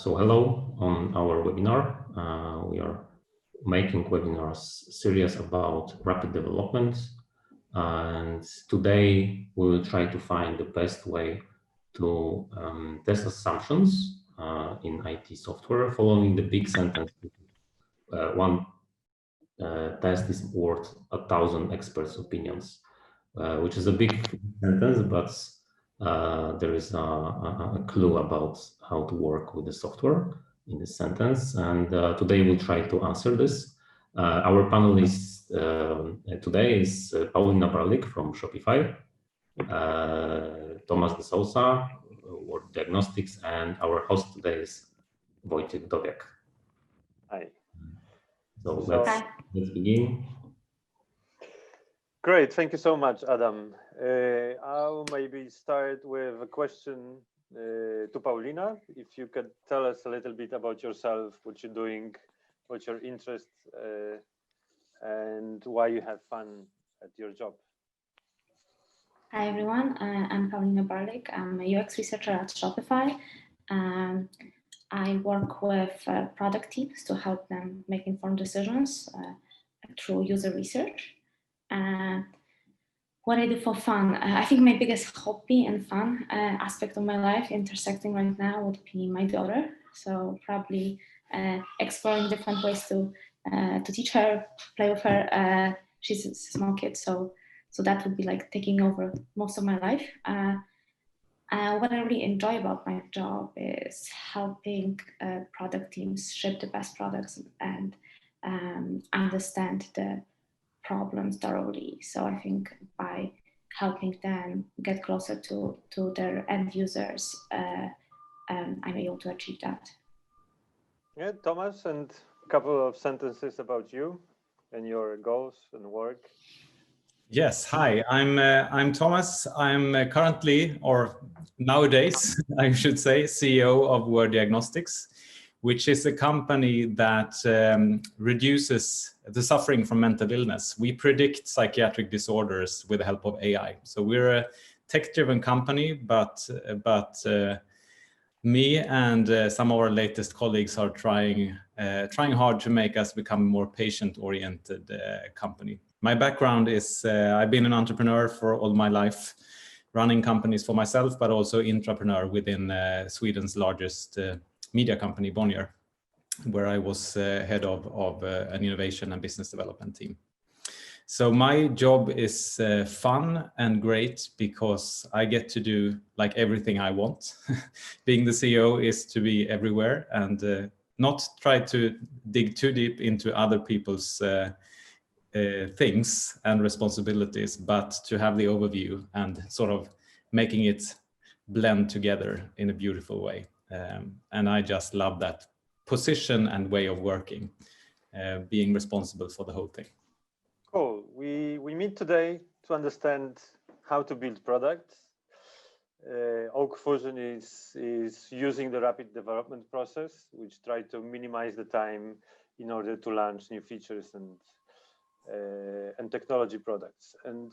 So hello on our webinar. We are making webinars series about rapid development. And today we will try to find the best way to test assumptions in IT software following the big sentence. One test is worth 1,000 experts' opinions, which is a big sentence, but there is a clue about how to work with the software in this sentence. And today we'll try to answer this. Our panelist today is Paulina Barlik from Shopify, Thomas de Souza, Word Diagnostics, and our host today is Wojciech Dowiak. Hi. So let's begin. Great, thank you so much, Adam. I'll maybe start with a question to Paulina. If you could tell us a little bit about yourself, what you're doing, what's your interest, and why you have fun at your job. Hi everyone, I'm Paulina Barlik. I'm a UX researcher at Shopify. I work with product teams to help them make informed decisions through user research. What I do for fun, I think my biggest hobby and fun aspect of my life intersecting right now would be my daughter. So probably exploring different ways to teach her, play with her. She's a small kid, so that would be like taking over most of my life. What I really enjoy about my job is helping product teams shape the best products and understand the problems thoroughly. So I think by helping them get closer to their end users, I'm able to achieve that. Yeah, Thomas, and a couple of sentences about you and your goals and work. Yes, hi, I'm Thomas. I'm currently, or nowadays, I should say, CEO of Word Diagnostics, which is a company that reduces the suffering from mental illness. We predict psychiatric disorders with the help of AI. So we're a tech-driven company, but me and some of our latest colleagues are trying hard to make us become a more patient-oriented company. My background is I've been an entrepreneur for all my life, running companies for myself, but also intrapreneur within Sweden's largest media company, Bonnier, where I was head of an innovation and business development team. So my job is fun and great because I get to do like everything I want. Being the CEO is to be everywhere and not try to dig too deep into other people's things and responsibilities, but to have the overview and sort of making it blend together in a beautiful way. And I just love that position and way of working, being responsible for the whole thing. Cool. We meet today to understand how to build products. Oak Fusion is using the rapid development process, which try to minimize the time in order to launch new features and technology products. And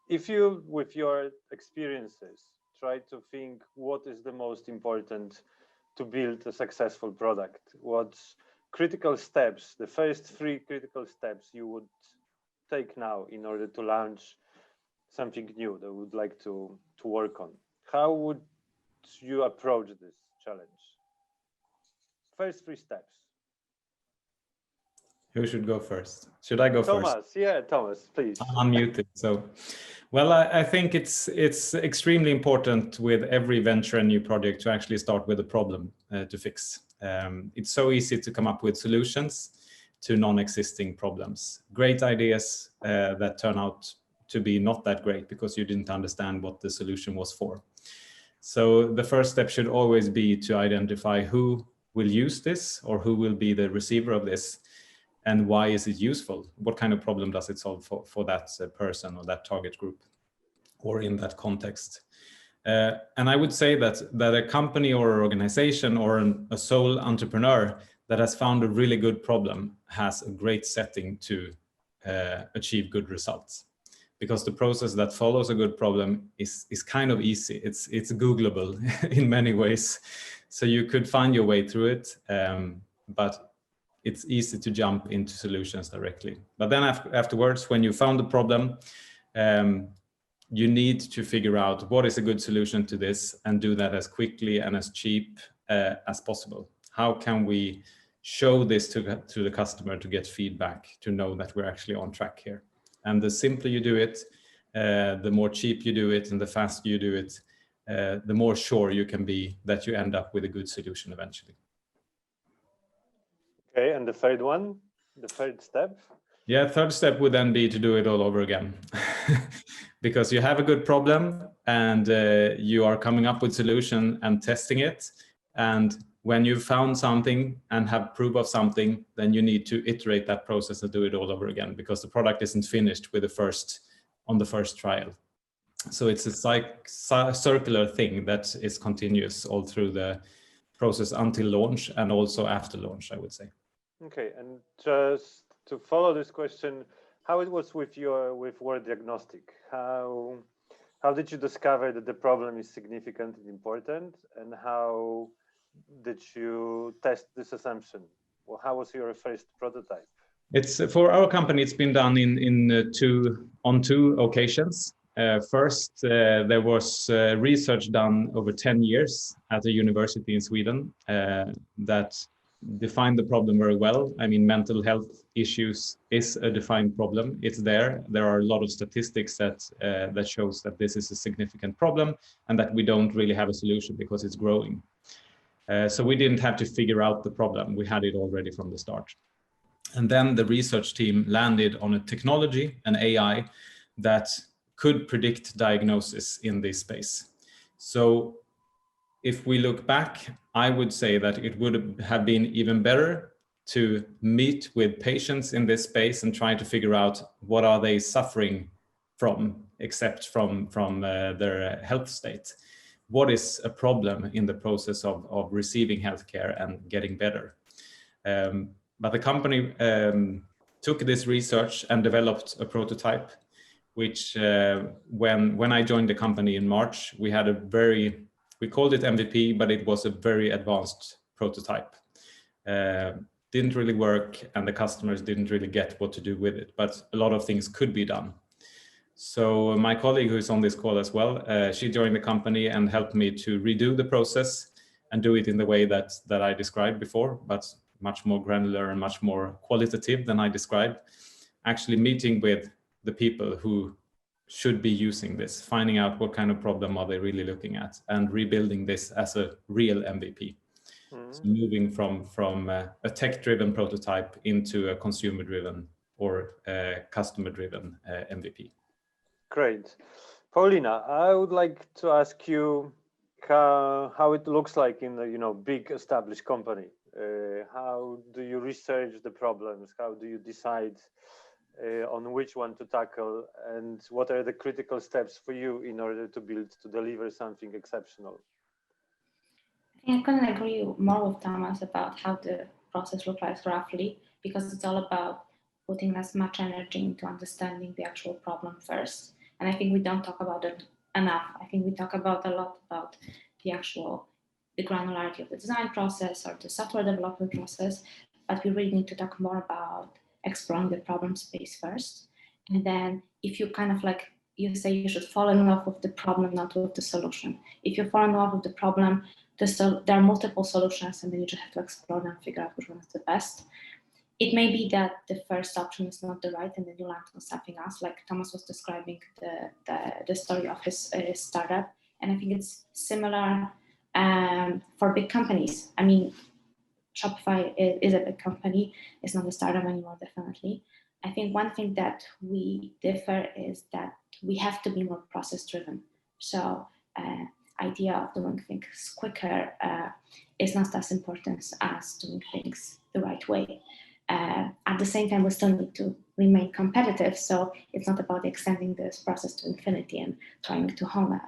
if you, with your experiences, try to think what is the most important to build a successful product, what critical steps, the first 3 critical steps you would take now in order to launch something new that you would like to work on. How would you approach this challenge? First 3 steps. Who should go first? Should I go Thomas, first? yeah, Thomas, please. I'm unmuted. So, well, I think it's extremely important with every venture and new project to actually start with a problem to fix. It's so easy to come up with solutions to non-existing problems. Great ideas that turn out to be not that great because you didn't understand what the solution was for. So the first step should always be to identify who will use this or who will be the receiver of this. And why is it useful? What kind of problem does it solve for that person or that target group or in that context? And I would say that a company or an organization or a sole entrepreneur that has found a really good problem has a great setting to achieve good results. because the process that follows a good problem is kind of easy. It's Googleable in many ways. So you could find your way through it, but it's easy to jump into solutions directly. But then afterwards, when you found the problem, you need to figure out what is a good solution to this and do that as quickly and as cheap as possible. How can we show this to the customer to get feedback, to know that we're actually on track here? And the simpler you do it, the more cheap you do it, and the faster you do it, the more sure you can be that you end up with a good solution eventually. Okay, and the third one, the third step? Yeah, third step would then be to do it all over again. Because you have a good problem and you are coming up with solution and testing it. And when you've found something and have proof of something, then you need to iterate that process and do it all over again, because the product isn't finished with on the first trial. So it's a circular thing that is continuous all through the process until launch and also after launch, I would say. Okay, and just to follow this question, how it was with word diagnostic? How did you discover that the problem is significant and important, and how did you test this assumption? Well, how was your first prototype? It's for our company. It's been done on two occasions. First, there was research done over 10 years at a university in Sweden that defined the problem very well. I mean, mental health issues is a defined problem. It's there. There are a lot of statistics that shows that this is a significant problem and that we don't really have a solution because it's growing. So we didn't have to figure out the problem. We had it already from the start. And then the research team landed on a technology, an AI, that could predict diagnosis in this space. So if we look back, I would say that it would have been even better to meet with patients in this space and try to figure out what are they suffering from, except from their health state. What is a problem in the process of receiving healthcare and getting better? But the company took this research and developed a prototype, which when I joined the company in March, we had we called it MVP, but it was a very advanced prototype. Didn't really work, and the customers didn't really get what to do with it, but a lot of things could be done. So my colleague, who is on this call as well, she joined the company and helped me to redo the process and do it in the way that I described before, but much more granular and much more qualitative than I described. Actually meeting with the people who should be using this, finding out what kind of problem are they really looking at, and rebuilding this as a real MVP. Mm-hmm. So moving from a tech-driven prototype into a consumer-driven or customer-driven MVP. Great. Paulina, I would like to ask you how it looks like in a big established company. How do you research the problems? How do you decide on which one to tackle, and what are the critical steps for you in order to deliver something exceptional? I think I couldn't agree more with Thomas about how the process looks like roughly, because it's all about putting as much energy into understanding the actual problem first. And I think we don't talk about it enough. I think we talk a lot about the granularity of the design process or the software development process, but we really need to talk more about exploring the problem space first. And then if you you say you should fall in love with the problem, not with the solution. If you fall in love with the problem, there are multiple solutions, and then you just have to explore them and figure out which one is the best. It may be that the first option is not the right, and then you land on something else, like Thomas was describing the story of his startup. And I think it's similar for big companies. I mean, Shopify is a big company. It's not a startup anymore, definitely. I think one thing that we differ is that we have to be more process-driven. So idea of doing things quicker is not as important as doing things the right way. At the same time, we still need to remain competitive. So it's not about extending this process to infinity and trying to hone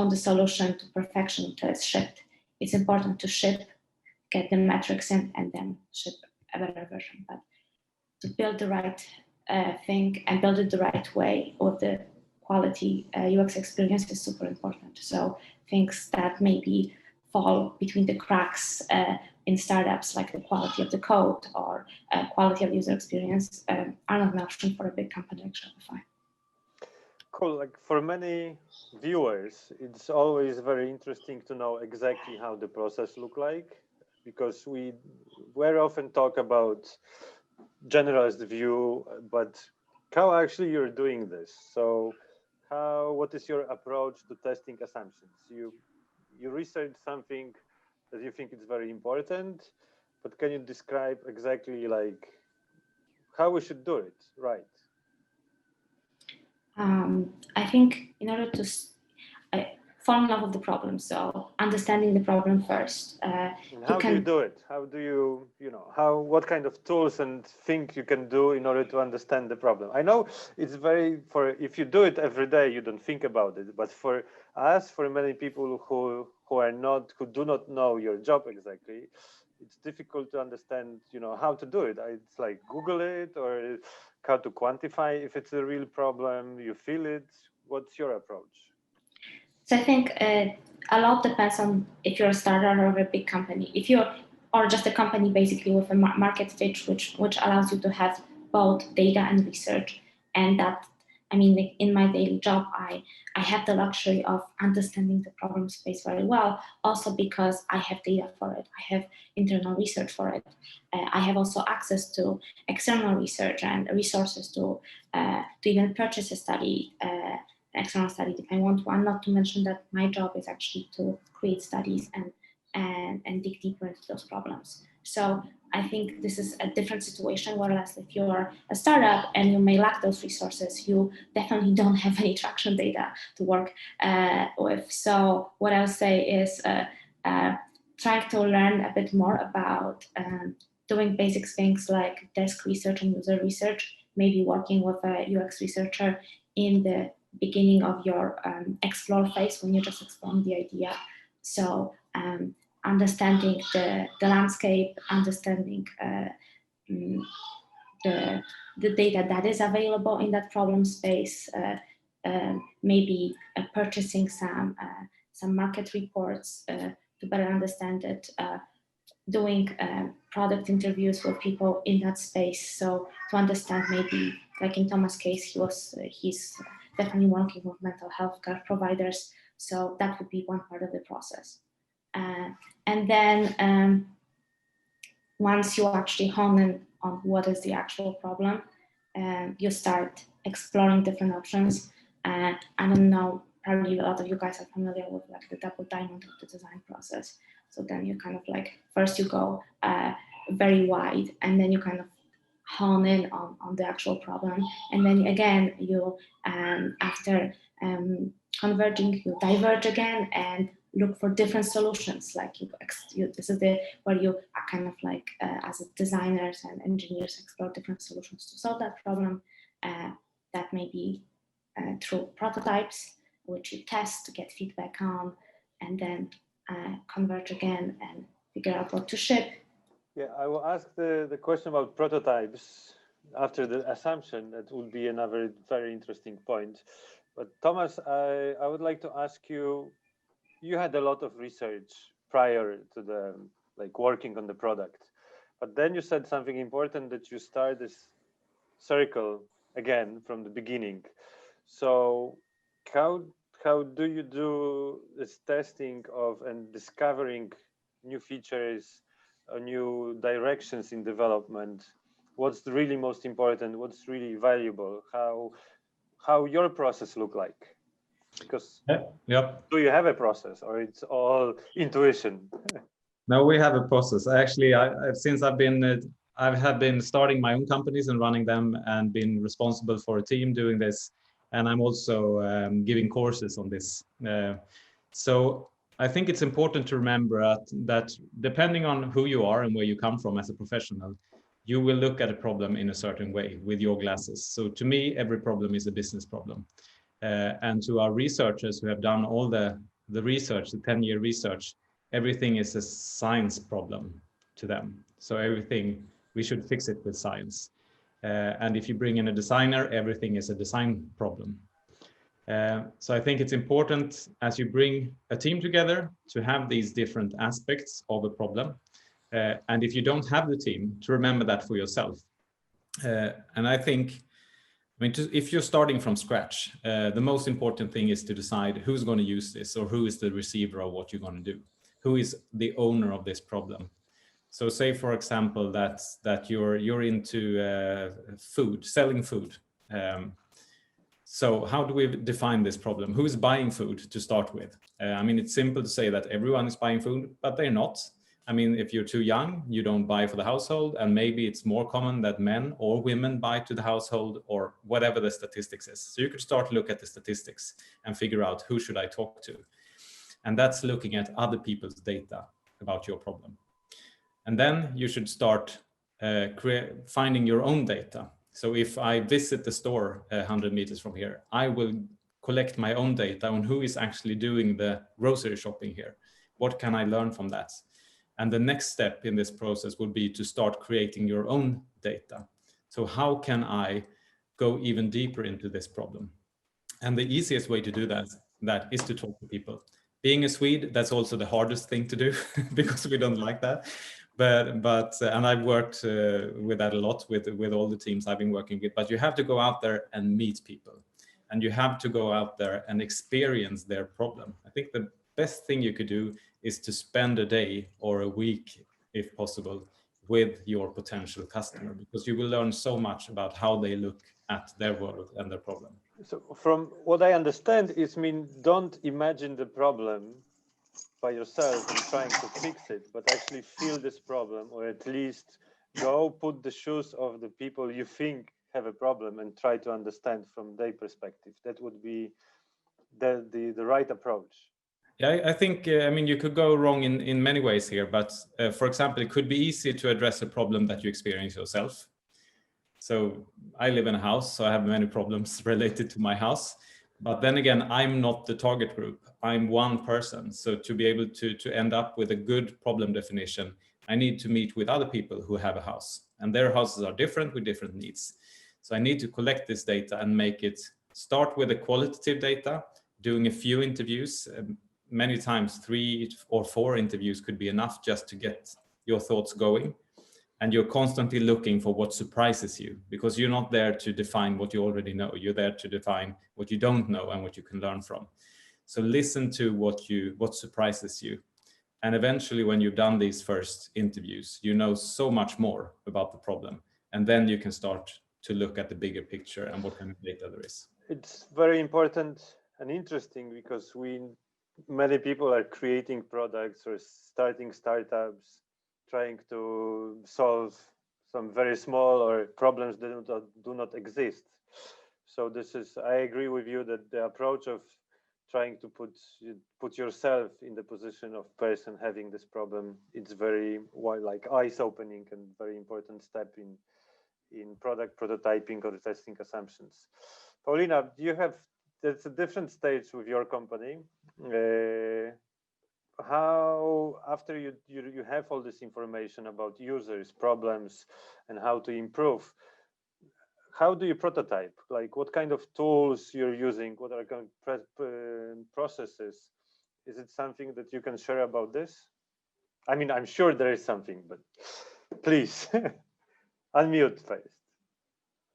the solution to perfection until it's shipped. It's important to ship, get the metrics in, and then ship a better version. But to build the right thing and build it the right way with the quality UX experience is super important. So things that maybe fall between the cracks in startups, like the quality of the code or quality of user experience, are not an option for a big company like Shopify. Cool. Like for many viewers, it's always very interesting to know exactly how the process look like, because we very often talk about generalized view, but how actually you're doing this. So what is your approach to testing assumptions? You research something that you think is very important, but can you describe exactly like how we should do it, right? I think in order to fall in love with the problem, so understanding the problem first. And how do you do it? How do you, what kind of tools and things you can do in order to understand the problem? I know it's if you do it every day, you don't think about it, but for us, for many people who do not know your job exactly, it's difficult to understand, how to do it. It's like Google it, or how to quantify if it's a real problem, you feel it. What's your approach? So I think a lot depends on if you're a startup or a big company. If you're or just a company basically with a market fit, which allows you to have both data and research, and that, I mean, like in my daily job, I have the luxury of understanding the problem space very well, also because I have data for it. I have internal research for it. I have also access to external research and resources to even purchase a study, external study if I want one, not to mention that my job is actually to create studies and dig deeper into those problems. So I think this is a different situation, whereas if you're a startup and you may lack those resources, you definitely don't have any traction data to work with. So what I'll say is trying to learn a bit more about doing basic things like desk research and user research, maybe working with a UX researcher in the beginning of your explore phase when you're just exploring the idea. So understanding the landscape, understanding the data that is available in that problem space, maybe purchasing some market reports to better understand it, doing product interviews with people in that space. So to understand, maybe like in Thomas' case, he's definitely working with mental health care providers. So that would be one part of the process. And then once you actually hone in on what is the actual problem, you start exploring different options. I don't know, probably a lot of you guys are familiar with like the double diamond of the design process. So then you kind of like, first you go very wide, and then you kind of hone in on the actual problem. And then again, you, after converging, you diverge again and look for different solutions. Like this is where you are kind of like, as designers and engineers, explore different solutions to solve that problem. That may be through prototypes, which you test to get feedback on, and then converge again and figure out what to ship. Yeah, I will ask the question about prototypes after the assumption. That would be another very interesting point. But Thomas, I would like to ask you, you had a lot of research prior to the working on the product, but then you said something important, that you start this circle again from the beginning. So how do you do this testing of and discovering new features, new directions in development? What's really most important? What's really valuable? How your process look like? Because do you have a process, or it's all intuition? No, we have a process. Actually, since I have been starting my own companies and running them, and been responsible for a team doing this, and I'm also giving courses on this. So I think it's important to remember that depending on who you are and where you come from as a professional, you will look at a problem in a certain way with your glasses. So to me, every problem is a business problem. And to our researchers who have done all the research, the 10-year research, everything is a science problem to them. So everything, we should fix it with science. And if you bring in a designer, everything is a design problem. So I think it's important as you bring a team together to have these different aspects of a problem. And if you don't have the team, to remember that for yourself. And I think, if you're starting from scratch, the most important thing is to decide who's going to use this, or who is the receiver of what you're going to do. Who is the owner of this problem? So say, for example, that you're into food, selling food. So how do we define this problem? Who is buying food to start with? It's simple to say that everyone is buying food, but they're not. If you're too young, you don't buy for the household, and maybe it's more common that men or women buy to the household, or whatever the statistics is. So you could start to look at the statistics and figure out who should I talk to. And that's looking at other people's data about your problem. And then you should start finding your own data. So if I visit the store 100 meters from here, I will collect my own data on who is actually doing the grocery shopping here. What can I learn from that? And the next step in this process would be to start creating your own data. So how can I go even deeper into this problem? And the easiest way to do that is to talk to people. Being a Swede, that's also the hardest thing to do because we don't like that. But and I've worked with that a lot with all the teams I've been working with. But you have to go out there and meet people, and you have to go out there and experience their problem. I think the best thing you could do is to spend a day or a week, if possible, with your potential customer, because you will learn so much about how they look at their world and their problem. So from what I understand, don't imagine the problem by yourself and trying to fix it, but actually feel this problem, or at least go put the shoes of the people you think have a problem and try to understand from their perspective. That would be the right approach. Yeah, I think, you could go wrong in many ways here, but for example, it could be easy to address a problem that you experience yourself. So I live in a house, so I have many problems related to my house. But then again, I'm not the target group. I'm one person. So to be able to end up with a good problem definition, I need to meet with other people who have a house, and their houses are different with different needs. So I need to collect this data and make it start with the qualitative data, doing a few interviews. Many times 3 or 4 interviews could be enough just to get your thoughts going. And you're constantly looking for what surprises you, because you're not there to define what you already know. You're there to define what you don't know and what you can learn from. So listen to what surprises you. And eventually, when you've done these first interviews, you know so much more about the problem. And then you can start to look at the bigger picture and what kind of data there is. It's very important and interesting, because many people are creating products or starting startups, trying to solve some very small or problems that do not exist. So I agree with you that the approach of trying to put yourself in the position of person having this problem, it's very eyes-opening and very important step in product prototyping or testing assumptions. Paulina, that's a different stage with your company. How, after you have all this information about users, problems, and how to improve, how do you prototype? Like, what kind of tools you're using? What are kind of processes? Is it something that you can share about this? I'm sure there is something, but please unmute first,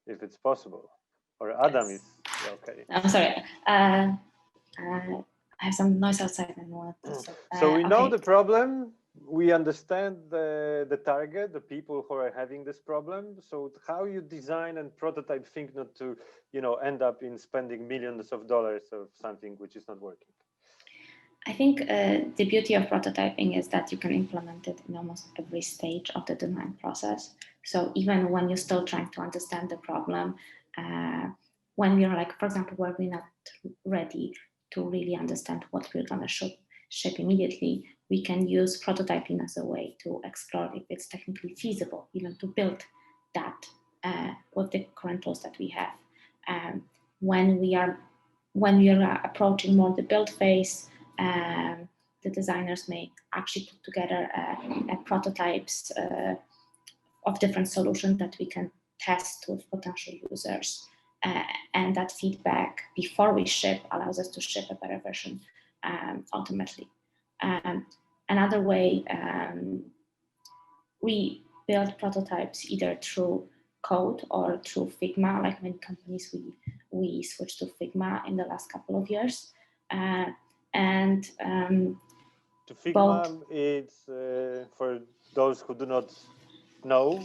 if it's possible. Or Adam is okay. I'm sorry. I have some noise outside and what. So we know the problem. We understand the target, the people who are having this problem. So how you design and prototype think not to, end up in spending millions of dollars of something which is not working? I think the beauty of prototyping is that you can implement it in almost every stage of the design process. So even when you're still trying to understand the problem, when we're for example, where we're not ready to really understand what we're going to ship immediately, we can use prototyping as a way to explore if it's technically feasible, even to build that with the current tools that we have. When we are approaching more the build phase, the designers may actually put together prototypes of different solutions that we can test with potential users. And that feedback before we ship allows us to ship a better version ultimately. Another way, we build prototypes either through code or through Figma. Like many companies, we switched to Figma in the last couple of years. To Figma, it's for those who do not know,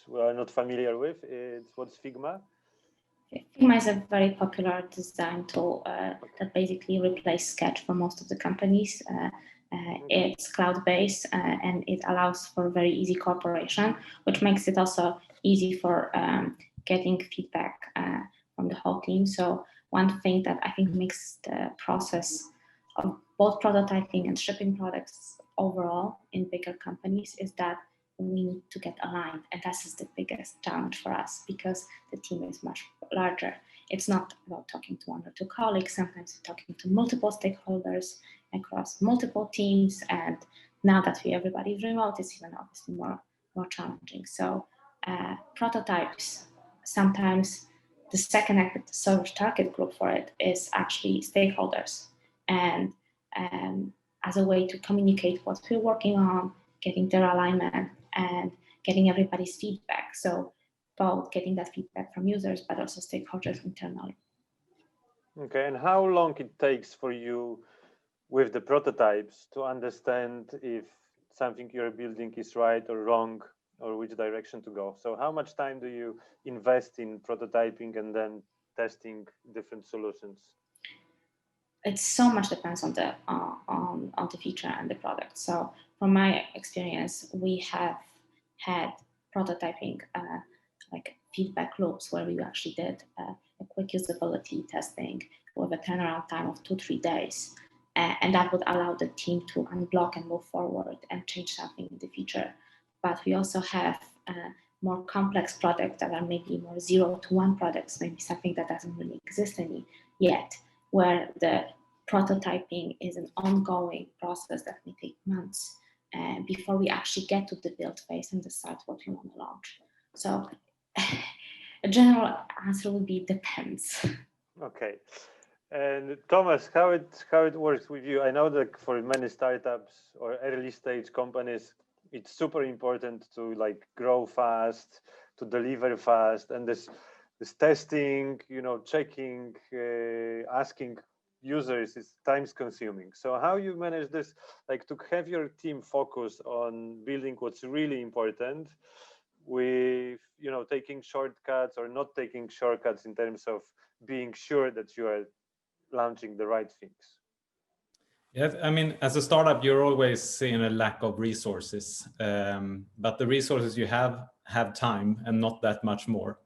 we are not familiar with, what's Figma? Figma is a very popular design tool that basically replaced Sketch for most of the companies. It's cloud-based and it allows for very easy cooperation, which makes it also easy for getting feedback from the whole team. So one thing that I think makes the process of both prototyping and shipping products overall in bigger companies is that we need to get aligned, and that is the biggest challenge for us because the team is much larger. It's not about talking to one or two colleagues, sometimes talking to multiple stakeholders across multiple teams, and now that everybody is remote, it's even obviously more challenging. So prototypes, sometimes the second sort of target group for it is actually stakeholders, and as a way to communicate what we're working on, getting their alignment, and getting everybody's feedback. So both getting that feedback from users, but also stakeholders internally. Okay, and how long it takes for you with the prototypes to understand if something you're building is right or wrong, or which direction to go? So how much time do you invest in prototyping and then testing different solutions? It so much depends on the feature and the product. So from my experience, we have had prototyping like feedback loops where we actually did a quick usability testing with a turnaround time of 2-3 days. And that would allow the team to unblock and move forward and change something in the future. But we also have more complex products that are maybe more 0 to 1 products, maybe something that doesn't really exist yet, where the prototyping is an ongoing process that may take months before we actually get to the build phase and decide what we want to launch. So a general answer would be depends. Okay. And Thomas, how it works with you? I know that for many startups or early stage companies, it's super important to like grow fast, to deliver fast, and this testing, checking, asking users is time consuming. So how you manage this, like to have your team focus on building what's really important with, taking shortcuts or not taking shortcuts in terms of being sure that you are launching the right things? Yeah, I mean, as a startup, you're always seeing a lack of resources, but the resources you have time and not that much more.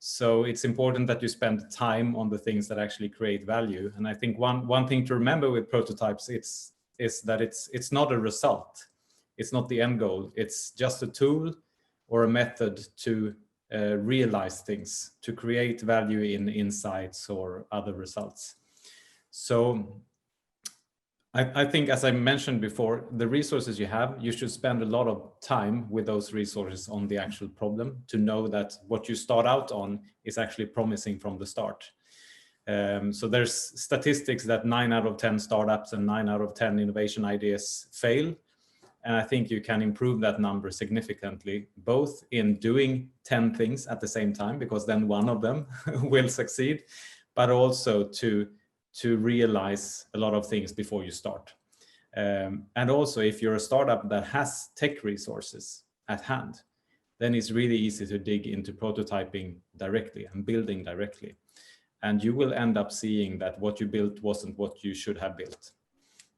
So it's important that you spend time on the things that actually create value. And I think one thing to remember with prototypes is that it's not a result. It's not the end goal. It's just a tool or a method to realize things, to create value in insights or other results. So I think, as I mentioned before, the resources you should spend a lot of time with those resources on the actual problem to know that what you start out on is actually promising from the start. So there's statistics that 9 out of 10 startups and 9 out of 10 innovation ideas fail. And I think you can improve that number significantly, both in doing 10 things at the same time, because then one of them will succeed, but also to realize a lot of things before you start. And also, if you're a startup that has tech resources at hand, then it's really easy to dig into prototyping directly and building directly. And you will end up seeing that what you built wasn't what you should have built.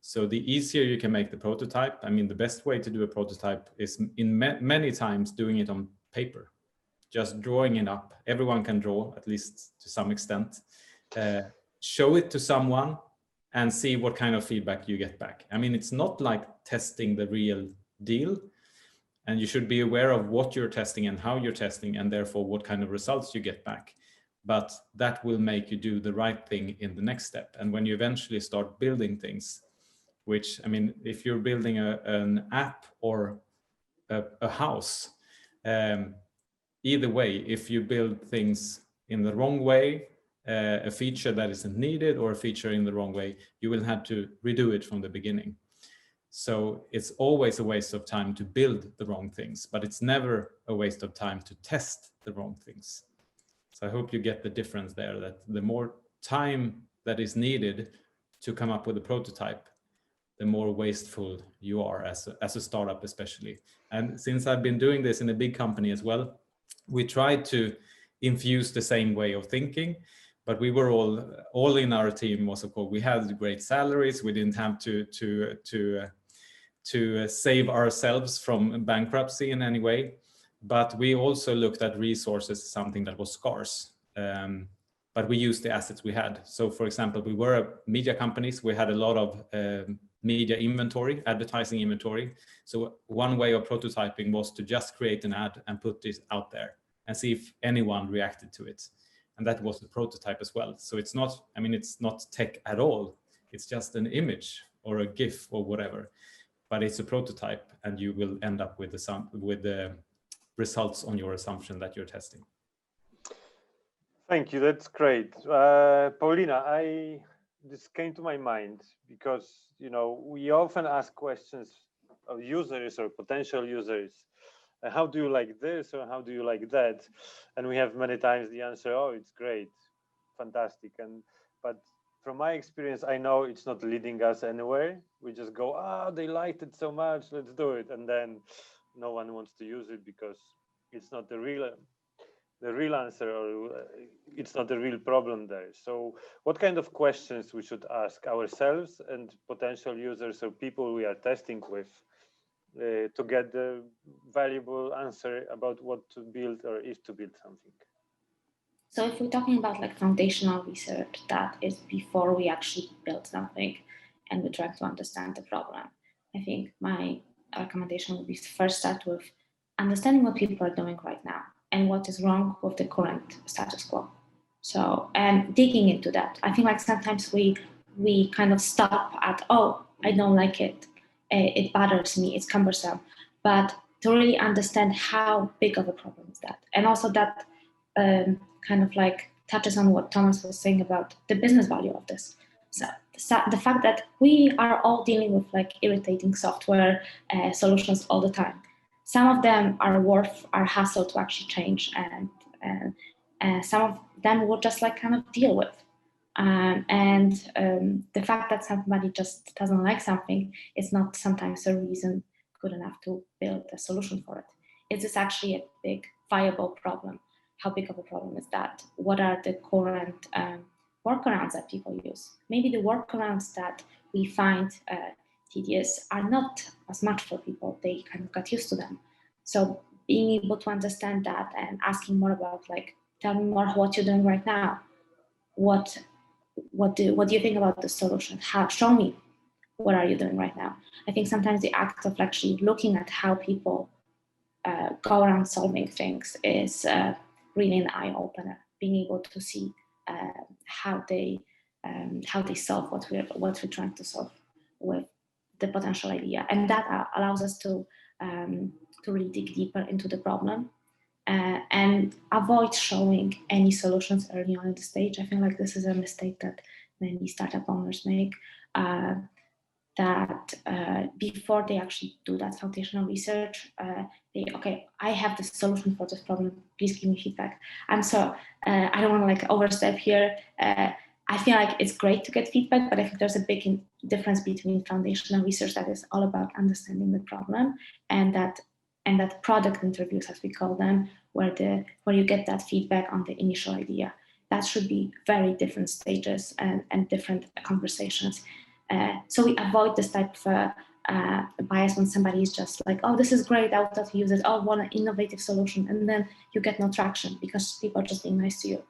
So the easier you can make the prototype, I mean, the best way to do a prototype is in many times doing it on paper, just drawing it up. Everyone can draw, at least to some extent. Show it to someone and see what kind of feedback you get back. I mean, it's not like testing the real deal, and you should be aware of what you're testing and how you're testing, and therefore what kind of results you get back. But that will make you do the right thing in the next step. And when you eventually start building things, which, I mean, if you're building an app or a house, either way, if you build things in the wrong way, a feature that isn't needed or a feature in the wrong way, you will have to redo it from the beginning. So it's always a waste of time to build the wrong things, but it's never a waste of time to test the wrong things. So I hope you get the difference there, that the more time that is needed to come up with a prototype, the more wasteful you are as a startup especially. And since I've been doing this in a big company as well, we tried to infuse the same way of thinking, but we were all in our team was, of course, we had great salaries. We didn't have to save ourselves from bankruptcy in any way, but we also looked at resources, something that was scarce. But we used the assets we had. So for example, we were media companies. We had a lot of media inventory, advertising inventory. So one way of prototyping was to just create an ad and put this out there and see if anyone reacted to it. And that was the prototype as well. So it's not, I mean, it's not tech at all. It's just an image or a GIF or whatever, but it's a prototype, and you will end up with the results on your assumption that you're testing. Thank you, that's great. Paulina, this came to my mind because, you know, we often ask questions of users or potential users, how do you like this or how do you like that? And we have many times the answer, oh, it's great, fantastic. But from my experience, I know it's not leading us anywhere. We just go, oh, they liked it so much, let's do it. And then no one wants to use it because it's not the real answer, or it's not the real problem there. So what kind of questions we should ask ourselves and potential users or people we are testing with to get the valuable answer about what to build or if to build something? So if we're talking about like foundational research, that is before we actually build something and we try to understand the problem, I think my recommendation would be to first start with understanding what people are doing right now and what is wrong with the current status quo. So, and digging into that. I think like sometimes we kind of stop at, oh, I don't like it. It bothers me, it's cumbersome. But to really understand how big of a problem is that. And also that kind of like touches on what Thomas was saying about the business value of this. So the fact that we are all dealing with like irritating software solutions all the time. Some of them are worth our hassle to actually change, and some of them we'll just like kind of deal with. The fact that somebody just doesn't like something is not sometimes a reason good enough to build a solution for it. It is actually a big, viable problem. How big of a problem is that? What are the current workarounds that people use? Maybe the workarounds that we find tedious are not as much for people. They kind of got used to them. So being able to understand that and asking more about, like, tell me more what you're doing right now. What do you think about the solution? Show me, what are you doing right now? I think sometimes the act of actually looking at how people go around solving things is really an eye opener. Being able to see how they solve what we're trying to solve with the potential idea, and that allows us to really dig deeper into the problem and avoid showing any solutions early on in the stage. I feel like this is a mistake that many startup owners make. That before they actually do that foundational research, okay, I have the solution for this problem, please give me feedback. And so I don't want to like overstep here. I feel like it's great to get feedback, but I think there's a big difference between foundational research that is all about understanding the problem and that product interviews, as we call them, where you get that feedback on the initial idea. That should be very different stages and different conversations. So we avoid this type of bias when somebody is just like, oh, this is great, I would love to use it, oh, what an innovative solution, and then you get no traction because people are just being nice to you.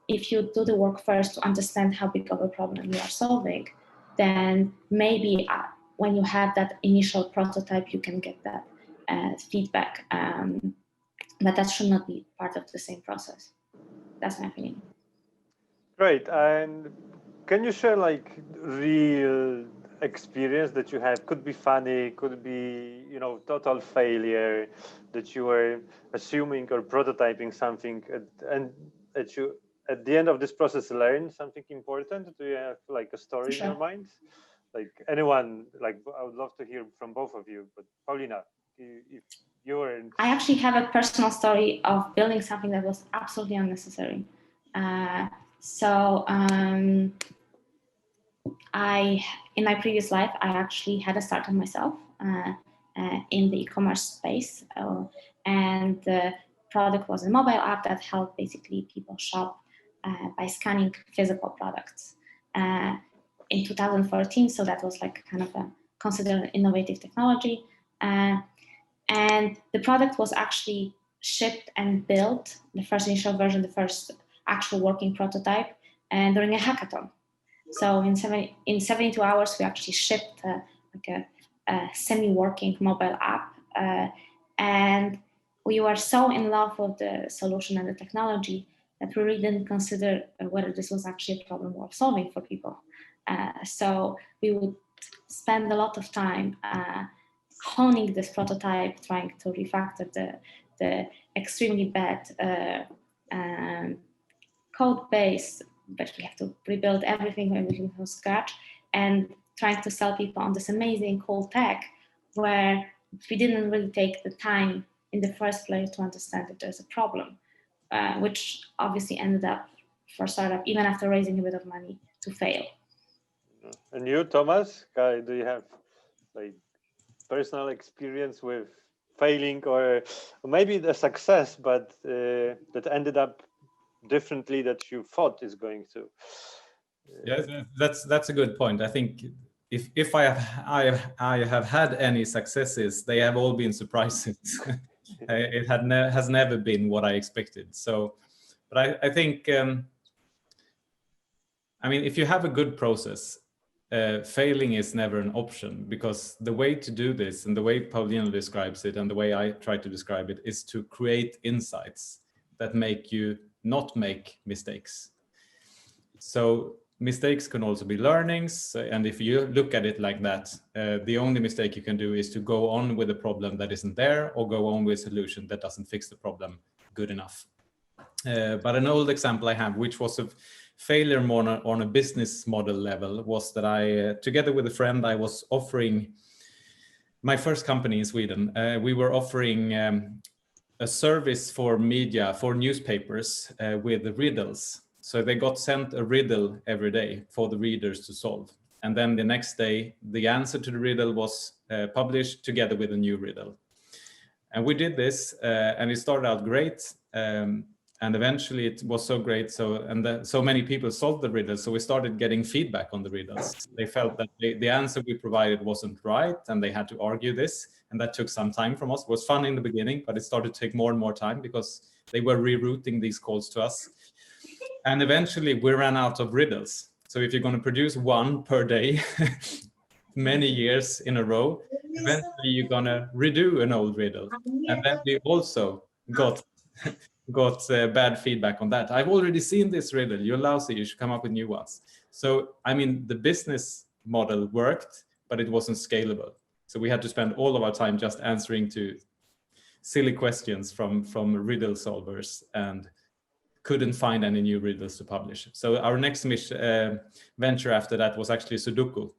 If you do the work first to understand how big of a problem you are solving, then maybe when you have that initial prototype, you can get that feedback. But that should not be part of the same process. That's my opinion. Great. And can you share like real experience that you had? Could be funny, could be, you know, total failure, that you were assuming or prototyping something, and that you at the end of this process learn something important? Do you have like a story in your mind? Like anyone, like I would love to hear from both of you, but Paulina, if you were in... I actually have a personal story of building something that was absolutely unnecessary. In my previous life, I actually had a startup myself in the e-commerce space, and the product was a mobile app that helped basically people shop by scanning physical products in 2014. So that was like kind of a considered innovative technology, and the product was actually shipped and built, the first initial version, the first actual working prototype, and during a hackathon. So in 72 hours, we actually shipped like a semi-working mobile app. And we were so in love with the solution and the technology that we really didn't consider whether this was actually a problem worth solving for people. So we would spend a lot of time honing this prototype, trying to refactor the extremely bad code base, but we have to rebuild everything from scratch, and trying to sell people on this amazing cool tech where we didn't really take the time in the first place to understand that there's a problem, which obviously ended up for startup, even after raising a bit of money, to fail. And you, Thomas, do you have like personal experience with failing or maybe the success, but that ended up differently that you thought is going to? Yes, that's a good point. I think if I have had any successes, they have all been surprises. It has never been what I expected. So, but I think I mean, if you have a good process, failing is never an option, because the way to do this, and the way Paulina describes it and the way I try to describe it, is to create insights that make you not make mistakes. So mistakes can also be learnings. And if you look at it like that, the only mistake you can do is to go on with a problem that isn't there, or go on with a solution that doesn't fix the problem good enough. But an old example I have, which was a failure more on a business model level, was that I, together with a friend, I was offering my first company in Sweden. We were offering a service for media, for newspapers, with riddles. So they got sent a riddle every day for the readers to solve. And then the next day, the answer to the riddle was published together with a new riddle. And we did this, and it started out great. And eventually it was so great, so many people solved the riddle, so we started getting feedback on the riddles. They felt that the answer we provided wasn't right, and they had to argue this, and that took some time from us. It was fun in the beginning, but it started to take more and more time because they were rerouting these calls to us. And eventually we ran out of riddles. So if you're going to produce one per day, many years in a row, eventually you're going to redo an old riddle. And then we also got bad feedback on that. I've already seen this riddle, you're lousy, you should come up with new ones. So, I mean, the business model worked, but it wasn't scalable. So we had to spend all of our time just answering to silly questions from riddle solvers, and couldn't find any new riddles to publish. So our next venture after that was actually Sudoku,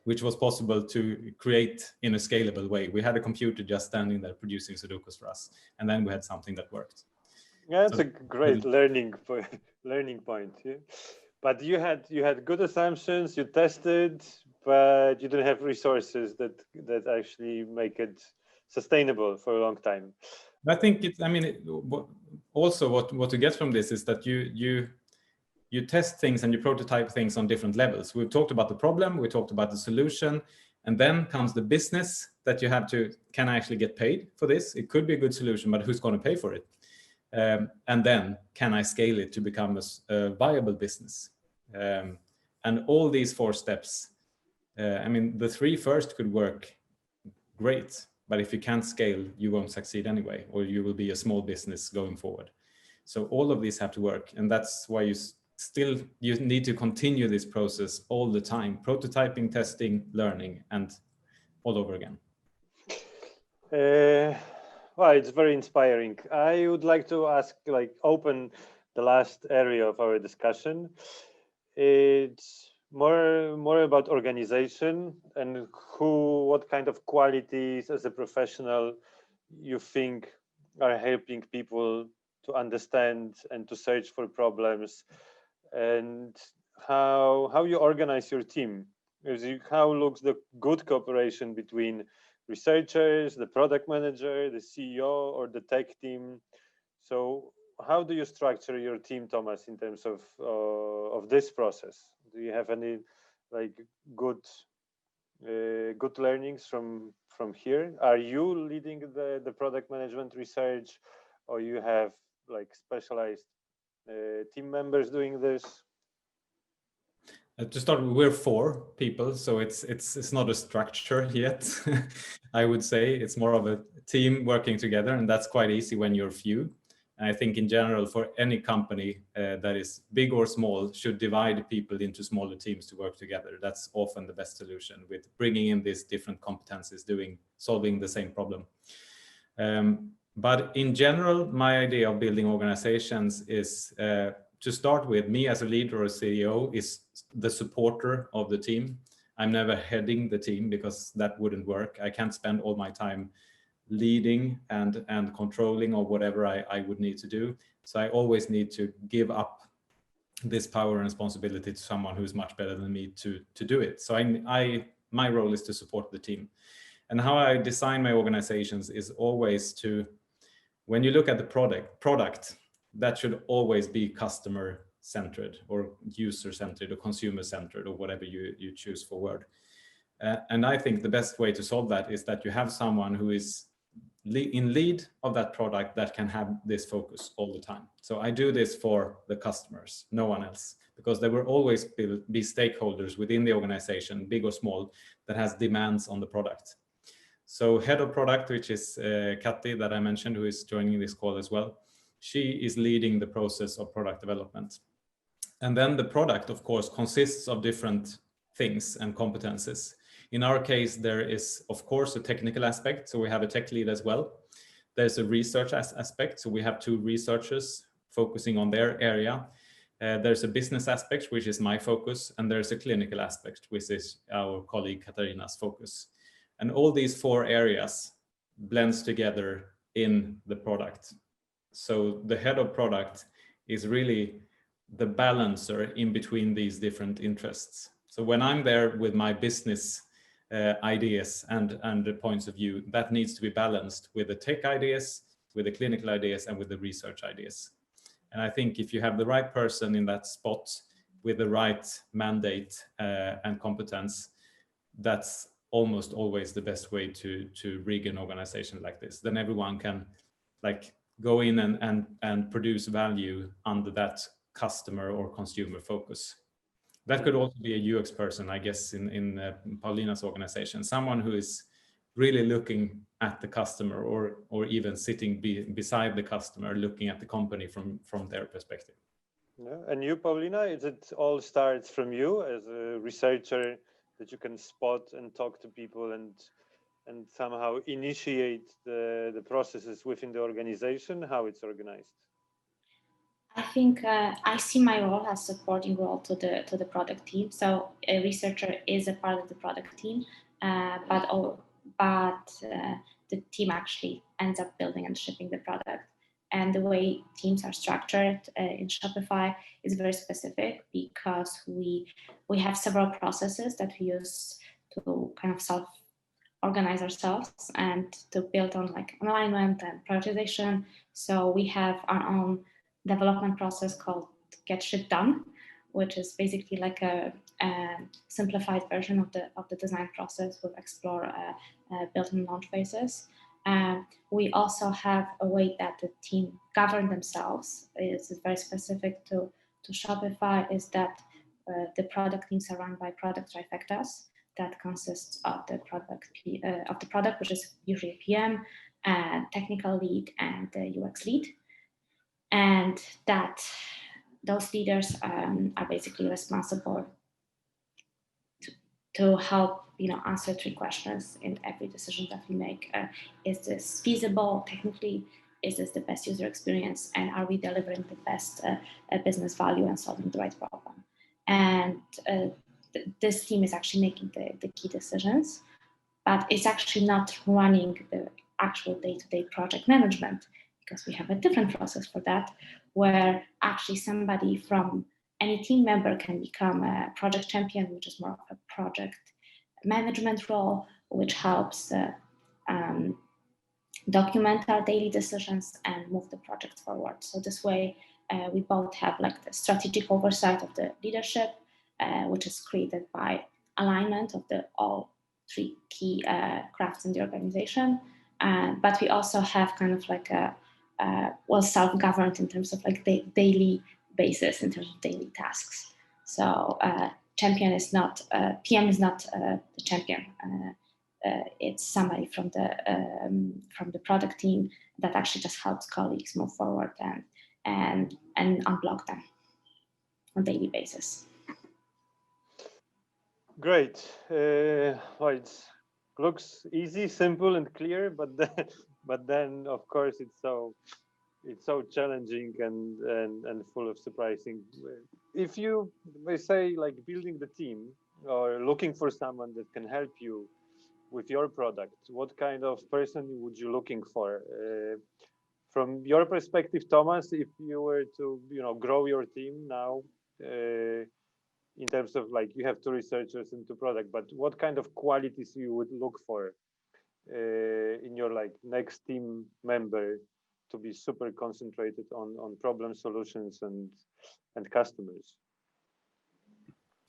which was possible to create in a scalable way. We had a computer just standing there producing Sudokus for us, and then we had something that worked. Yeah, that's a great learning point. Yeah? But you had good assumptions, you tested, but you didn't have resources that actually make it sustainable for a long time. I think also what you get from this is that you test things and you prototype things on different levels. We've talked about the problem, we talked about the solution, and then comes the business that you have to, can I actually get paid for this? It could be a good solution, but who's going to pay for it? And then can I scale it to become a viable business? And all these 4 steps, the 3 first could work great, but if you can't scale, you won't succeed anyway, or you will be a small business going forward. So all of these have to work. And that's why still you need to continue this process all the time, prototyping, testing, learning, and all over again. Well, it's very inspiring. I would like to ask, like, open the last area of our discussion. It's more about organization and what kind of qualities as a professional you think are helping people to understand and to search for problems, and how you organize your team. How looks the good cooperation between researchers, the product manager, the CEO, or the tech team? So how do you structure your team, Thomas, in terms of this process? Do you have any like good learnings from here? Are you leading the product management research, or you have like specialized team members doing this? To start with, we're 4 people, so it's not a structure yet. I would say it's more of a team working together, and that's quite easy when you're few. And I think in general, for any company that is big or small, should divide people into smaller teams to work together. That's often the best solution, with bringing in these different competencies, solving the same problem. But in general, my idea of building organizations is to start with, me as a leader or a CEO is the supporter of the team. I'm never heading the team because that wouldn't work. I can't spend all my time leading and controlling or whatever I would need to do. So I always need to give up this power and responsibility to someone who is much better than me to do it. So my role is to support the team. And how I design my organizations is always to, when you look at the product, that should always be customer centered or user centered or consumer centered or whatever you choose for word. And I think the best way to solve that is that you have someone who is in lead of that product that can have this focus all the time. So I do this for the customers, no one else, because there will always be stakeholders within the organization, big or small, that has demands on the product. So head of product, which is Kati that I mentioned, who is joining this call as well, she is leading the process of product development. And then the product, of course, consists of different things and competences. In our case, there is, of course, a technical aspect. So we have a tech lead as well. There's a research aspect. So we have 2 researchers focusing on their area. There's a business aspect, which is my focus. And there's a clinical aspect, which is our colleague Katarina's focus. And all these 4 areas blends together in the product. So the head of product is really the balancer in between these different interests. So when I'm there with my business ideas and the points of view, that needs to be balanced with the tech ideas, with the clinical ideas, and with the research ideas. And I think if you have the right person in that spot with the right mandate and competence, that's almost always the best way to rig an organization like this. Then everyone can like go in and produce value under that customer or consumer focus. That could also be a UX person, I guess, in Paulina's organization, someone who is really looking at the customer or even sitting beside the customer, looking at the company from their perspective. Yeah. And you, Paulina, it all starts from you as a researcher, that you can spot and talk to people and somehow initiate the processes within the organization, how it's organized? I think I see my role as supporting role to the product team. So a researcher is a part of the product team, but the team actually ends up building and shipping the product. And the way teams are structured in Shopify is very specific, because we have several processes that we use to kind of self-organize ourselves and to build on like alignment and prioritization. So we have our own development process called Get Shit Done, which is basically like a simplified version of the design process with explore, build and launch phases. We also have a way that the team govern themselves. It's very specific to Shopify, is that the product teams are run by product trifectas that consists of the product, which is usually a PM, technical lead, and the UX lead. And that those leaders are basically responsible to help answer 3 questions in every decision that we make. Is this feasible technically? Is this the best user experience? And are we delivering the best business value and solving the right problem? And this team is actually making the key decisions, but it's actually not running the actual day-to-day project management, because we have a different process for that, where actually somebody from any team member can become a project champion, which is more of a project management role, which helps document our daily decisions and move the project forward. So this way, we both have like the strategic oversight of the leadership, which is created by alignment of all 3 key crafts in the organization. But we also have kind of like a self-governed in terms of like the daily basis, in terms of daily tasks. So champion is not PM is not the champion. It's somebody from the product team that actually just helps colleagues move forward and unblock them on a daily basis. Great. Well, it looks easy, simple, and clear, but then of course it's so challenging and full of surprising. If you may say, like, building the team or looking for someone that can help you with your product, what kind of person would you looking for? From your perspective, Thomas, if you were to grow your team now, in terms of, like, you have 2 researchers and 2 product, but what kind of qualities you would look for in your next team member to be super concentrated on problem solutions and customers?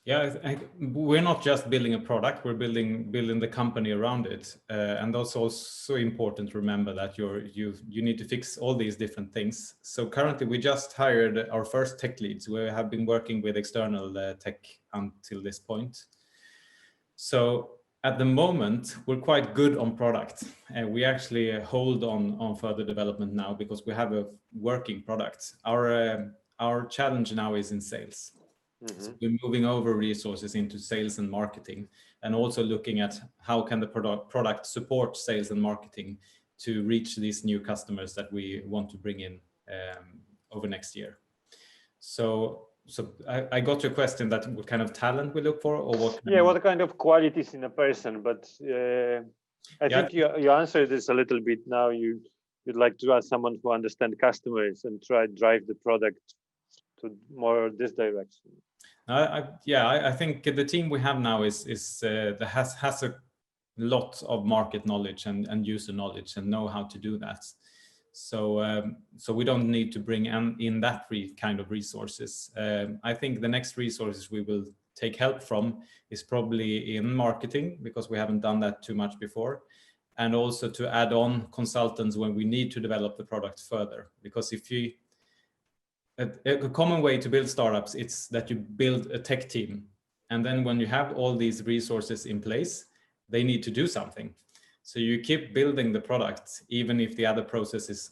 Yeah, we're not just building a product, we're building the company around it. And that's also important to remember that you need to fix all these different things. So currently we just hired our first tech leads. We have been working with external tech until this point. So at the moment, we're quite good on product. And we actually hold on further development now because we have a working product. Our challenge now is in sales. Mm-hmm. So we're moving over resources into sales and marketing, and also looking at how can the product support sales and marketing to reach these new customers that we want to bring in over next year. So I got your question that what kind of talent we look for, or what? What kind of qualities in a person? But I think you answered this a little bit now. You'd like to ask someone who understands customers and try to drive the product to more this direction. I think the team we have now is that has a lot of market knowledge and user knowledge and know how to do that. So we don't need to bring in that kind of resources. I think the next resources we will take help from is probably in marketing, because we haven't done that too much before, and also to add on consultants when we need to develop the product further. Because a common way to build startups, it's that you build a tech team, and then when you have all these resources in place, they need to do something. So you keep building the product even if the other processes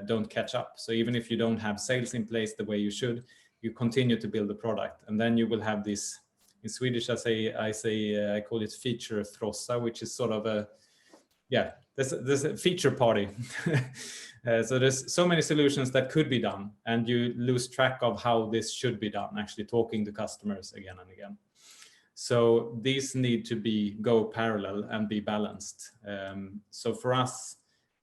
don't catch up. So even if you don't have sales in place the way you should, you continue to build the product, and then you will have this. In Swedish, I call it feature frossa, which is sort of there's a feature party. So there's so many solutions that could be done, and you lose track of how this should be done, actually talking to customers again and again. So these need to go parallel and be balanced. So for us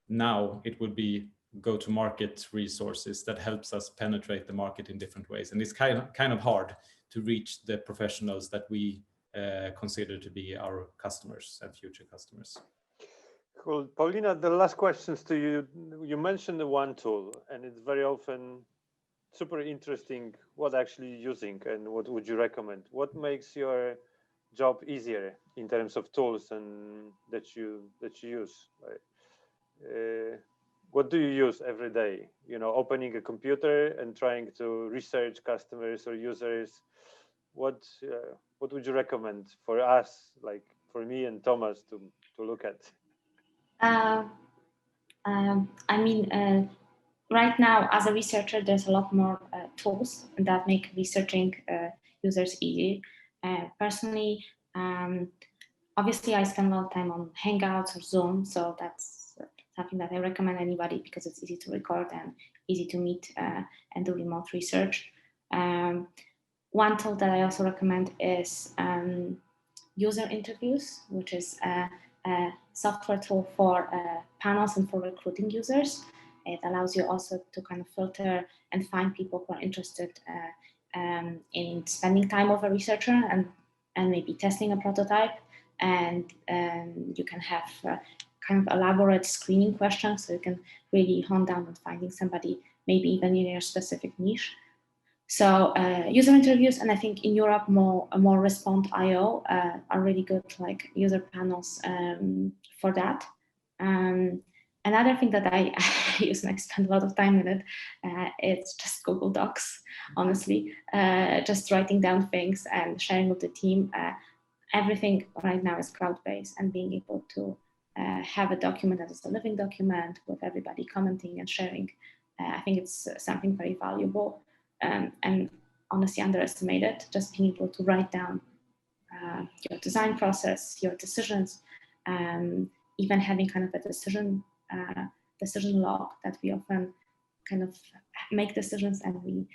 now, it would be go-to-market resources that helps us penetrate the market in different ways. And it's kind of hard to reach the professionals that we consider to be our customers and future customers. Cool. Paulina, the last questions to you. You mentioned the one tool, and it's very often super interesting what actually you're using, and what would you recommend? What makes your job easier in terms of tools and that you use? What do you use every day? Opening a computer and trying to research customers or users. What would you recommend for us, like for me and Thomas, to look at? right now, as a researcher, there's a lot more tools that make researching users easy. Personally, obviously, I spend a lot of time on Hangouts or Zoom, so that's something that I recommend anybody because it's easy to record and easy to meet and do remote research. One tool that I also recommend is user interviews, which is a software tool for panels and for recruiting users. It allows you also to kind of filter and find people who are interested in spending time with a researcher and maybe testing a prototype. And you can have kind of elaborate screening questions, so you can really hone down on finding somebody, maybe even in your specific niche. So user interviews, and I think in Europe more Respond.io are really good, like user panels for that. Another thing that I use and I spend a lot of time in it, it's just Google Docs, honestly, just writing down things and sharing with the team. Everything right now is cloud-based, and being able to have a document that is a living document with everybody commenting and sharing, I think it's something very valuable and honestly underestimated. Just being able to write down your design process, your decisions, even having kind of a decision log that we often kind of make decisions and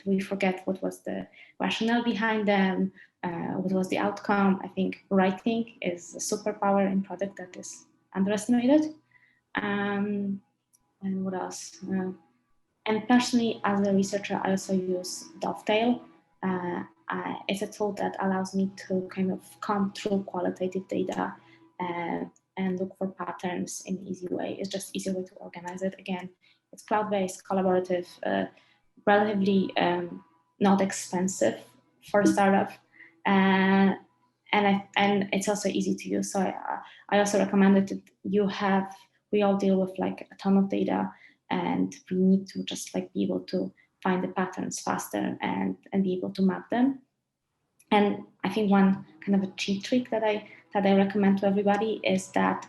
we forget what was the rationale behind them, what was the outcome. I think writing is a superpower in product that is underestimated. And what else? And personally, as a researcher, I also use Dovetail. It's a tool that allows me to kind of comb through qualitative data and look for patterns in an easy way. It's just easier way to organize it. Again, it's cloud-based, collaborative, relatively not expensive for a startup, and it's also easy to use. So I also recommend it. We all deal with like a ton of data, and we need to just like be able to find the patterns faster and be able to map them. And I think one kind of a cheat trick that I recommend to everybody is that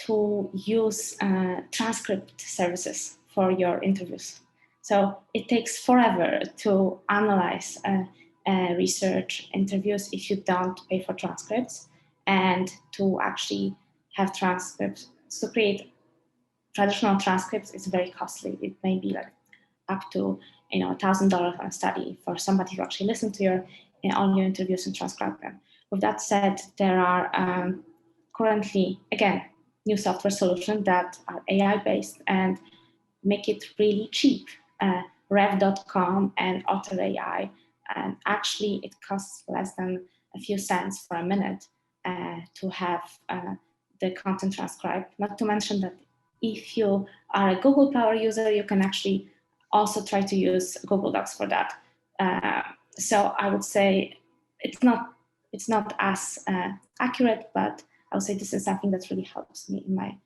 to use transcript services for your interviews. So it takes forever to analyze research interviews if you don't pay for transcripts, and to actually have transcripts, to create traditional transcripts is very costly. It may be like up to $1,000 on a study for somebody to actually listen to all your interviews and transcribe them. With that said, there are currently, again, new software solutions that are AI-based and make it really cheap. Rev.com and Otter AI, and actually it costs less than a few cents for a minute to have the content transcribed. Not to mention that if you are a Google Power user, you can actually also try to use Google Docs for that. So I would say it's not as accurate, but I would say this is something that really helps me in my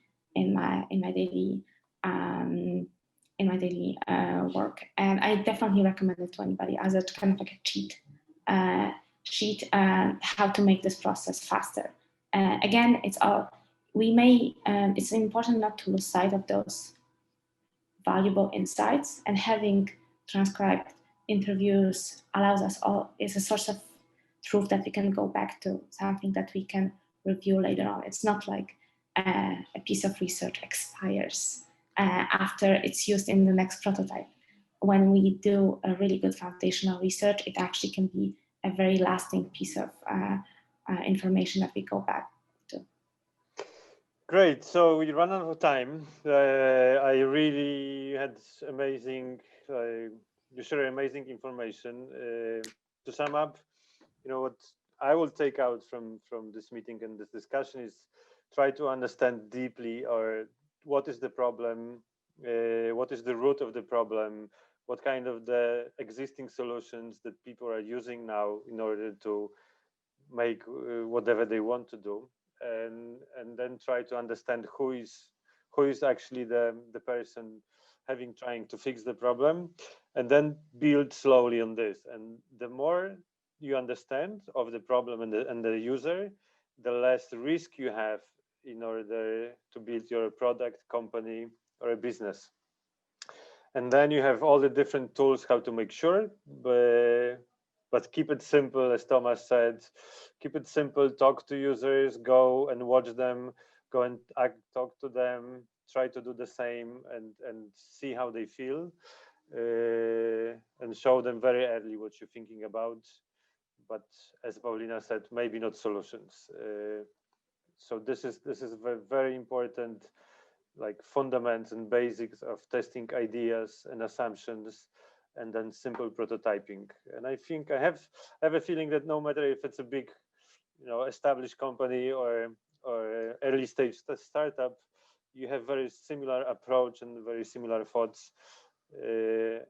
daily work, and I definitely recommend it to anybody as a kind of like a cheat how to make this process faster. Again, it's important not to lose sight of those valuable insights, and having transcribed interviews allows us is a source of truth that we can go back to, something that we can review later on. It's not like a piece of research expires after it's used in the next prototype. When we do a really good foundational research, it actually can be a very lasting piece of information that we go back to. Great. So we run out of time. I really had amazing, you share amazing information. To sum up, what I will take out from this meeting and this discussion is try to understand deeply, or what is the problem, what is the root of the problem, what kind of the existing solutions that people are using now in order to make whatever they want to do, and then try to understand who is actually the person trying to fix the problem, and then build slowly on this. And the more you understand of the problem and the user, the less risk you have in order to build your product, company, or a business. And then you have all the different tools how to make sure, but keep it simple, as Thomas said. Keep it simple, talk to users, go and watch them, go and talk to them, try to do the same and see how they feel, and show them very early what you're thinking about. But as Paulina said, maybe not solutions. So this is very, very important, like fundamentals and basics of testing ideas and assumptions, and then simple prototyping. And I think I have a feeling that no matter if it's a big, established company or early stage startup, you have very similar approach and very similar thoughts,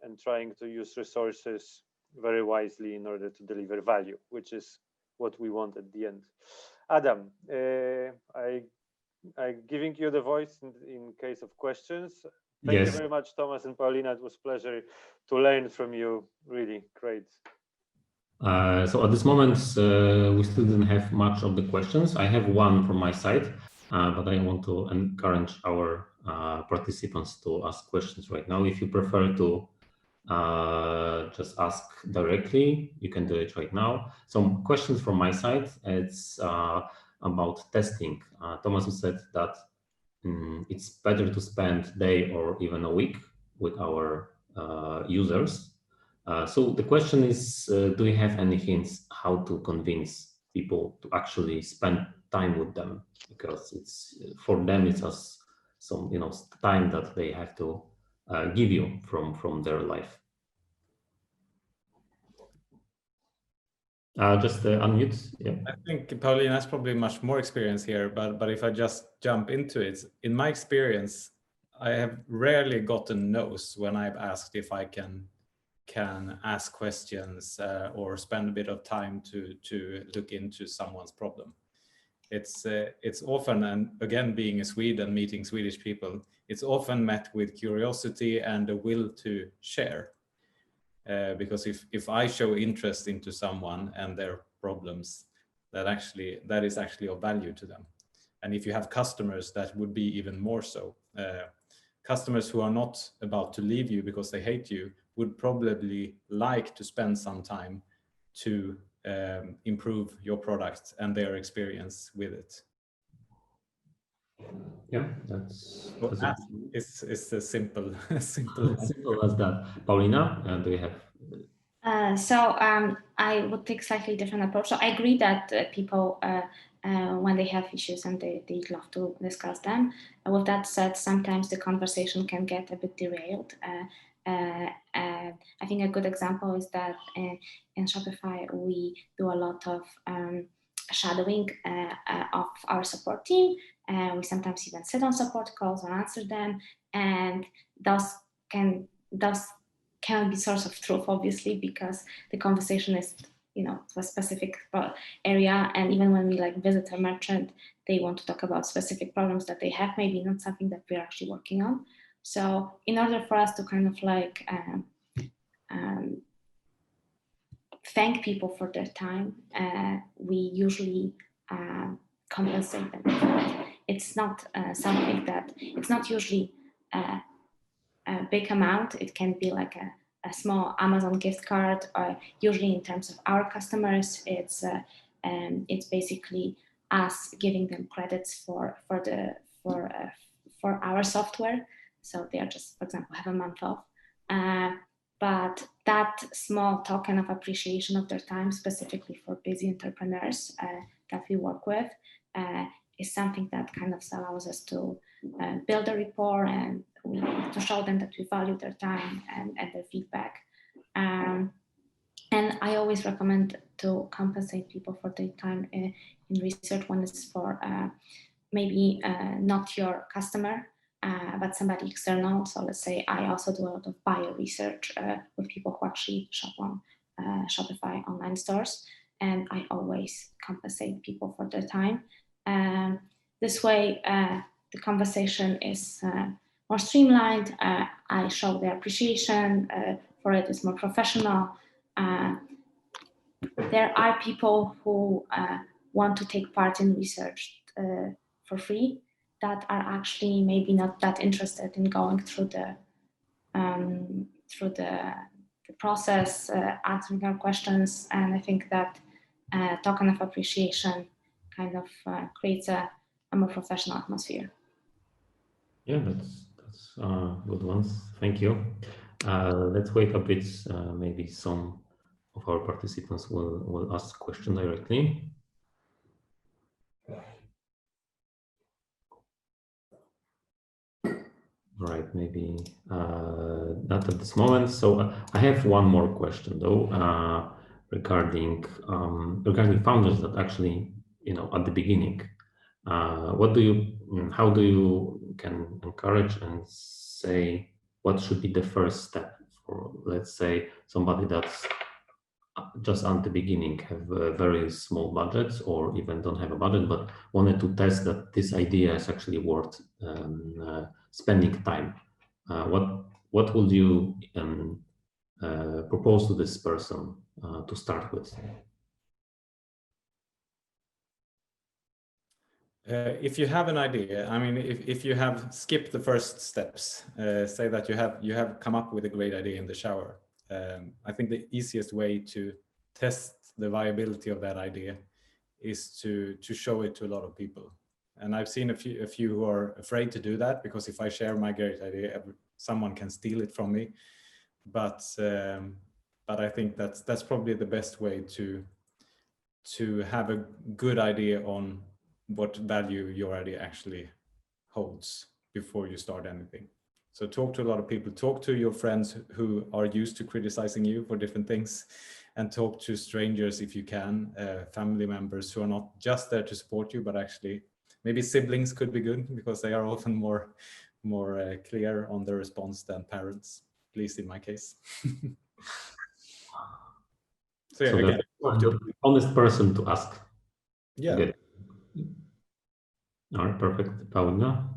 and trying to use resources very wisely in order to deliver value, which is what we want at the end. Adam, I'm giving you the voice in case of questions. Thank you very much, Thomas and Paulina. It was a pleasure to learn from you. Really great. So at this moment, we still didn't have much of the questions. I have one from my side, but I want to encourage our participants to ask questions right now. If you prefer to just ask directly, you can do it right now. Some questions from my side. It's about testing. Thomas said that it's better to spend a day or even a week with our users. So the question is, do you have any hints how to convince people to actually spend time with them? Because it's for them, it's as some time that they have to give you from their life. Just unmute. Yeah. I think Paulina has probably much more experience here, but if I just jump into it, in my experience, I have rarely gotten no's when I've asked if I can ask questions or spend a bit of time to look into someone's problem. It's often, and again, being a Swede and meeting Swedish people, it's often met with curiosity and a will to share. Because if I show interest into someone and their problems, that is actually of value to them. And if you have customers, that would be even more so. Customers who are not about to leave you because they hate you would probably like to spend some time to improve your product and their experience with it. Yeah, that's it's a simple simple as that. Paulina, do you have? So I would take slightly different approach. So I agree that people, when they have issues and they'd love to discuss them. With that said, sometimes the conversation can get a bit derailed. I think a good example is that in Shopify, we do a lot of shadowing of our support team. We sometimes even sit on support calls or answer them, and those can be source of truth, obviously, because the conversation is to a specific area, and even when we visit a merchant, they want to talk about specific problems that they have, maybe not something that we're actually working on. So in order for us to kind of thank people for their time, we usually compensate them for that. It's not something that, it's not usually a big amount. It can be like a small Amazon gift card, or usually in terms of our customers, it's basically us giving them credits for our software. So they are just, for example, have a month off. But that small token of appreciation of their time, specifically for busy entrepreneurs that we work with, is something that kind of allows us to build a rapport and to show them that we value their time and their feedback. And I always recommend to compensate people for their time in research when it's for maybe not your customer, but somebody external. So let's say I also do a lot of buyer research with people who actually shop on Shopify online stores, and I always compensate people for their time. This way, the conversation is more streamlined. I show the appreciation for it. It's more professional. There are people who want to take part in research for free that are actually maybe not that interested in going through the process, answering our questions. And I think that token of appreciation kind of creates a more professional atmosphere. Yeah, that's good ones. Thank you. Let's wait a bit. Maybe some of our participants will ask a question directly. Right, maybe not at this moment. So I have one more question though, regarding founders that actually, at the beginning, how do you can encourage and say what should be the first step for, let's say, somebody that's just at the beginning, have very small budgets or even don't have a budget, but wanted to test that this idea is actually worth spending time. What would you propose to this person to start with? If you have an idea, I mean, if you have skipped the first steps, say that you have come up with a great idea in the shower. I think the easiest way to test the viability of that idea is to show it to a lot of people. And I've seen a few who are afraid to do that, because if I share my great idea, someone can steal it from me. But I think that's probably the best way to have a good idea on what value your idea actually holds before you start anything. So talk to a lot of people, talk to your friends who are used to criticizing you for different things, and talk to strangers if you can, family members who are not just there to support you, but actually maybe siblings could be good, because they are often more clear on the response than parents, at least in my case. So yeah, again, the honest person to ask. Yeah. Good. All right, perfect. Paulina?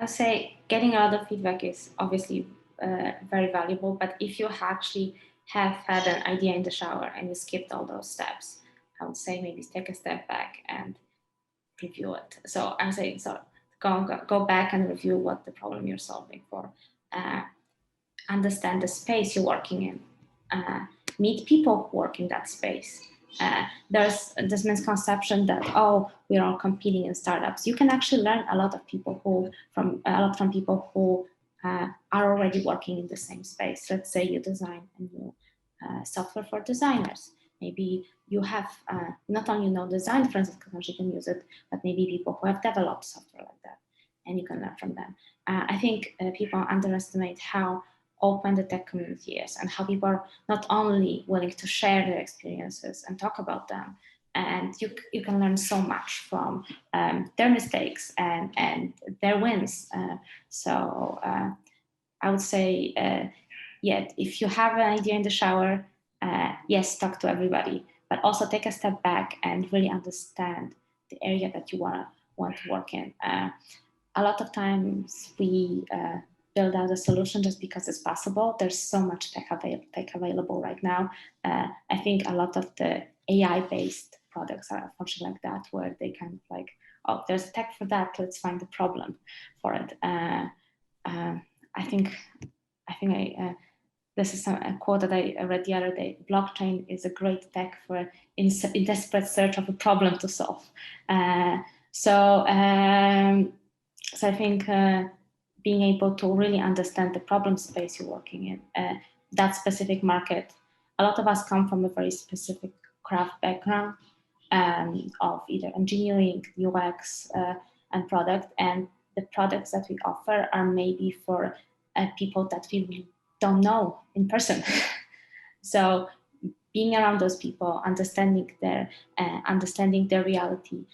I'll say getting a lot of feedback is obviously very valuable, but if you actually have had an idea in the shower and you skipped all those steps, I would say maybe take a step back and review it. So I'm saying, go back and review what the problem you're solving for. Understand the space you're working in. Meet people who work in that space. There's this misconception that, oh, we're all competing in startups. You can actually learn a lot from people who are already working in the same space. Let's say you design a new software for designers. Maybe you have not only design friends that you can use it, but maybe people who have developed software like that, and you can learn from them. I think people underestimate how open the tech community is, and how people are not only willing to share their experiences and talk about them, and you can learn so much from their mistakes and their wins. So I would say, if you have an idea in the shower, yes, talk to everybody, but also take a step back and really understand the area that you want to work in. A lot of times we build out a solution just because it's possible. There's so much tech available right now. I think a lot of the AI-based products are functioning like that, where they kind of like, oh, there's tech for that, let's find the problem for it. I think this is a quote that I read the other day. Blockchain is a great tech for in desperate search of a problem to solve. So I think being able to really understand the problem space you're working in, that specific market. A lot of us come from a very specific craft background of either engineering, UX, and product. And the products that we offer are maybe for people that we really don't know in person. So being around those people, understanding their reality,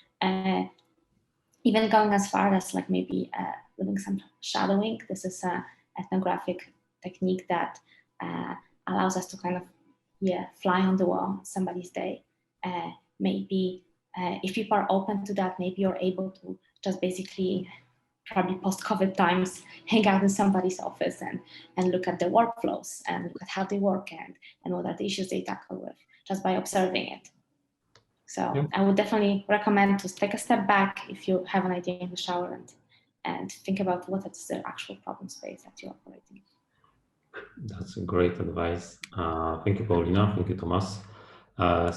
even going as far as like maybe doing some shadowing. This is an ethnographic technique that allows us to kind of fly on the wall somebody's day. Maybe if people are open to that, maybe you're able to just basically, probably post-COVID times, hang out in somebody's office and look at their workflows and look at how they work and what are the issues they tackle with, just by observing it. So I would definitely recommend to take a step back if you have an idea in the shower and think about what is the actual problem space that you're operating. That's a great advice. Thank you, Paulina. Thank you, Thomas.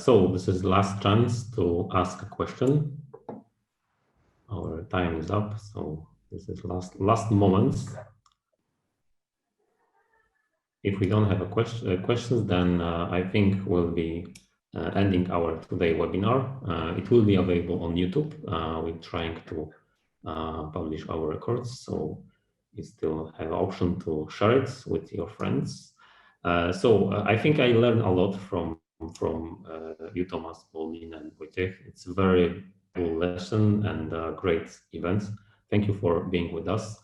So this is the last chance to ask a question. Our time is up, so this is last moments. If we don't have questions, then I think we'll be ending our today webinar. It will be available on YouTube. We're trying to publish our records, so you still have option to share it with your friends. So I think I learned a lot from you, Thomas, Pauline, and Wojciech. It's a very cool lesson and a great event. Thank you for being with us.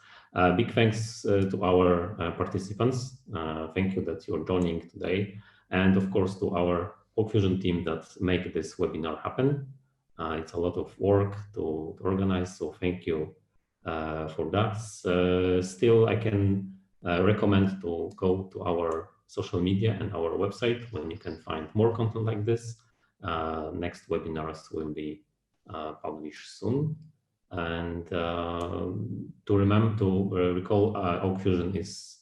Big thanks to our participants. Thank you that you're joining today. And of course to our WorkFusion team that make this webinar happen. It's a lot of work to organize, so thank you for that. Still, I can recommend to go to our social media and our website when you can find more content like this. Next webinars will be published soon. And to recall, WorkFusion is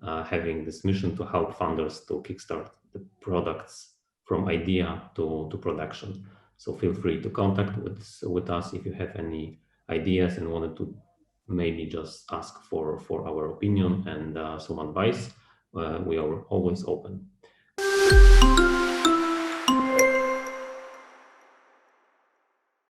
having this mission to help founders to kickstart the products from idea to production. So feel free to contact with us if you have any ideas and wanted to maybe just ask for our opinion and some advice. We are always open.